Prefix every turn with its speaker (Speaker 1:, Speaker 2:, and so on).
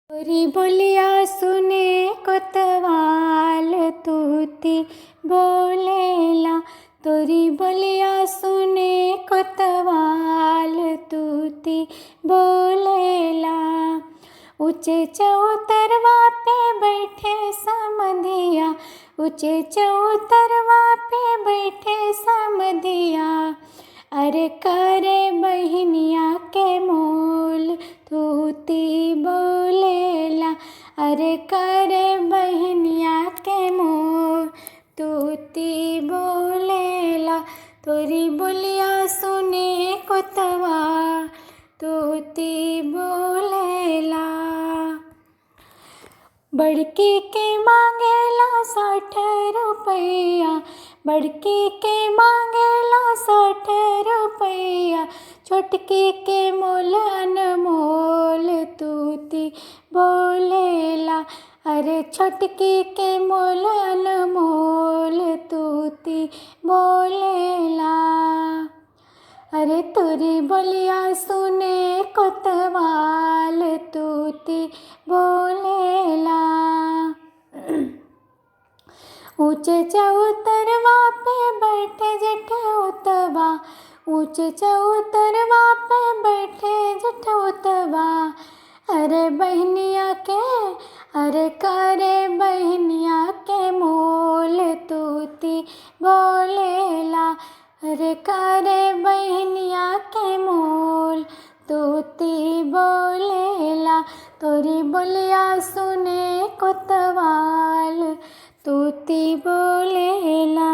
Speaker 1: तोरी बोलिया सुने कोतवाल तूती बोलेला। तोरी बोलिया सुने कोतवाल तूती बोलेला। ऊंचे चौतरवा पे बैठे समधिया, ऊंचे चौतरवा पे बैठे समधिया। अरे करे बहनिया के मोल तूती बोलेला। अरे करे बहनिया के मोल तूती बोलेला। तोरी बोलिया सुने कोतवा तूती बोलेला। बड़की के मांगेला 60 रुपया, बड़की के मांगेला 60 रुपया। छोटकी के मोल अनमोल तूती बोलेला। अरे छोटकी के मोल अनमोल तूती बोलेला। अरे तोरी बोलिया सुने कोतवाल तूती बोलेला। ऊंचे चौतरवा पे बैठे जेठउतवा, ऊंचे चौतरवा पे बैठे जेठउतवा। अरे बहनिया के, अरे करे बहनिया के मोल तूती बोलेला। अरे करे बहनिया के मोल तूती बोलेला। तोरी बोलिया सुने कोतवाल तूती बोलेला।